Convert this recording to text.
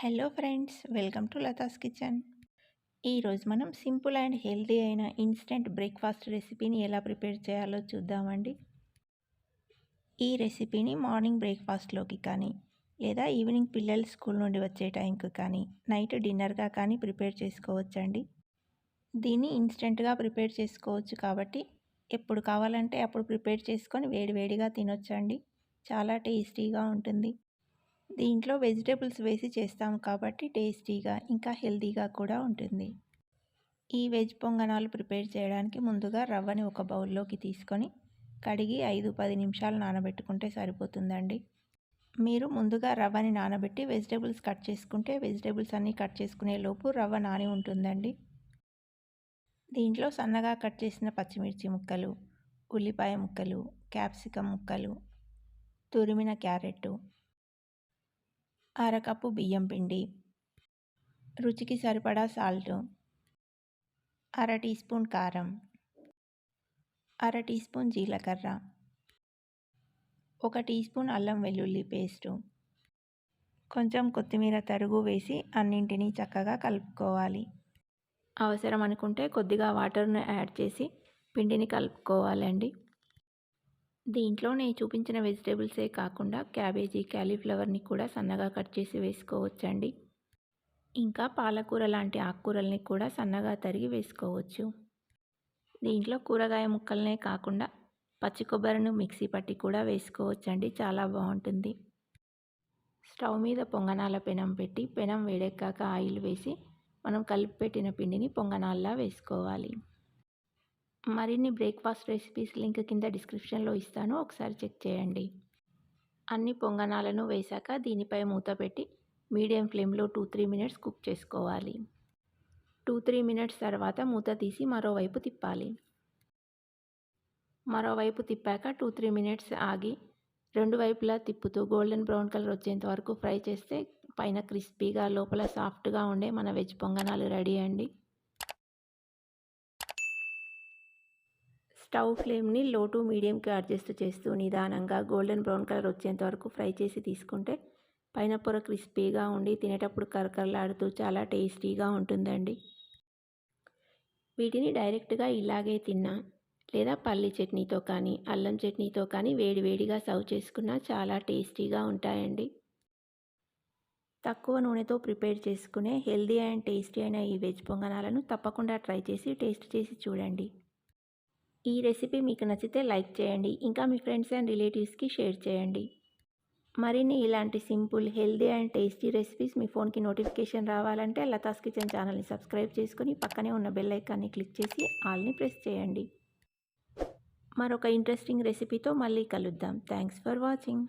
Hello friends, welcome to Latha's kitchen. ఈరోజు మనం simple and healthy అయిన ఇన్స్టెంట్ బ్రేక్ఫాస్ట్ రెసిపీని ఎలా ప్రిపేర్ చేయాలో చూద్దామండి. ఈ రెసిపీని మార్నింగ్ బ్రేక్ఫాస్ట్లోకి కానీ, లేదా ఈవినింగ్ పిల్లలు స్కూల్ నుండి వచ్చే టైంకి కానీ, నైట్ డిన్నర్గా కానీ ప్రిపేర్ చేసుకోవచ్చండి. దీన్ని ఇన్స్టెంట్గా ప్రిపేర్ చేసుకోవచ్చు కాబట్టి ఎప్పుడు కావాలంటే అప్పుడు ప్రిపేర్ చేసుకొని వేడివేడిగా తినొచ్చండి. చాలా టేస్టీగా ఉంటుంది. దీంట్లో వెజిటేబుల్స్ వేసి చేస్తాము కాబట్టి టేస్టీగా ఇంకా హెల్తీగా కూడా ఉంటుంది. ఈ వెజ్ పొంగనాలు ప్రిపేర్ చేయడానికి ముందుగా రవ్వని ఒక బౌల్లోకి తీసుకొని కడిగి 5-10 నిమిషాలు నానబెట్టుకుంటే సరిపోతుందండి. మీరు ముందుగా రవ్వని నానబెట్టి వెజిటేబుల్స్ కట్ చేసుకుంటే వెజిటేబుల్స్ అన్నీ కట్ చేసుకునే లోపు రవ్వ నాని ఉంటుందండి. దీంట్లో సన్నగా కట్ చేసిన పచ్చిమిర్చి ముక్కలు, ఉల్లిపాయ ముక్కలు, క్యాప్సికమ్ ముక్కలు, తురిమిన క్యారెట్, అరకప్పు బియ్యం పిండి, రుచికి సరిపడా సాల్ట్, అర టీ స్పూన్ కారం, అర టీ స్పూన్ జీలకర్ర, 1 టీ స్పూన్ అల్లం వెల్లుల్లి పేస్టు, కొంచెం కొత్తిమీర తరుగు వేసి అన్నింటినీ చక్కగా కలుపుకోవాలి. అవసరం అనుకుంటే కొద్దిగా వాటర్ను యాడ్ చేసి పిండిని కలుపుకోవాలండి. దీంట్లో నేను చూపించిన వెజిటేబుల్సే కాకుండా క్యాబేజీ, క్యాలీఫ్లవర్ని కూడా సన్నగా కట్ చేసి వేసుకోవచ్చండి. ఇంకా పాలకూర లాంటి ఆకుకూరల్ని కూడా సన్నగా తరిగి వేసుకోవచ్చు. దీంట్లో కూరగాయ ముక్కలనే కాకుండా పచ్చి కొబ్బరిని మిక్సీ పట్టి కూడా వేసుకోవచ్చండి. చాలా బాగుంటుంది. స్టవ్ మీద పొంగనాల పెనం పెట్టి పెనం వేడెక్కాక ఆయిల్ వేసి మనం కలిపి పెట్టిన పిండిని పొంగనాల్లా వేసుకోవాలి. మరిన్ని బ్రేక్ఫాస్ట్ రెసిపీస్ లింక్ కింద డిస్క్రిప్షన్లో ఇస్తాను, ఒకసారి చెక్ చేయండి. అన్ని పొంగనాలను వేశాక దీనిపై మూత పెట్టి మీడియం ఫ్లేమ్లో 2-3 మినిట్స్ కుక్ చేసుకోవాలి. 2-3 మినిట్స్ తర్వాత మూత తీసి మరోవైపు తిప్పాలి. మరోవైపు తిప్పాక 2-3 మినిట్స్ ఆగి రెండు వైపులా తిప్పుతూ గోల్డెన్ బ్రౌన్ కలర్ వచ్చేంత వరకు ఫ్రై చేస్తే పైన క్రిస్పీగా లోపల సాఫ్ట్గా ఉండే మన వెజ్ పొంగనాలు రెడీ అండి. స్టవ్ ఫ్లేమ్ని లో టు మీడియంకి అడ్జస్ట్ చేస్తూ నిదానంగా గోల్డెన్ బ్రౌన్ కలర్ వచ్చేంత వరకు ఫ్రై చేసి తీసుకుంటే పైన పొర క్రిస్పీగా ఉండి తినేటప్పుడు కరకరలాడుతూ చాలా టేస్టీగా ఉంటుందండి. వీటిని డైరెక్ట్గా ఇలాగే తిన్నా లేదా పల్లి చట్నీతో కానీ అల్లం చట్నీతో కానీ వేడివేడిగా సర్వ్ చేసుకున్నా చాలా టేస్టీగా ఉంటాయండి. తక్కువ నూనెతో ప్రిపేర్ చేసుకునే హెల్దీ అండ్ టేస్టీ అయిన ఈ వెజ్ పొంగనాలను తప్పకుండా ట్రై చేసి టేస్ట్ చేసి చూడండి. ఈ రెసిపీ మీకు నచ్చితే లైక్ చేయండి. ఇంకా మీ ఫ్రెండ్స్ అండ్ రిలేటివ్స్కి షేర్ చేయండి. మరిన్ని ఇలాంటి simple, healthy and tasty recipes మీ ఫోన్కి నోటిఫికేషన్ రావాలంటే లతాస్ కిచెన్ ఛానల్ని సబ్స్క్రైబ్ చేసుకుని పక్కనే ఉన్న బెల్ ఐకాన్ని క్లిక్ చేసి ఆల్ని ప్రెస్ చేయండి. మరొక ఇంట్రెస్టింగ్ రెసిపీతో మళ్ళీ కలుద్దాం. Thanks for watching.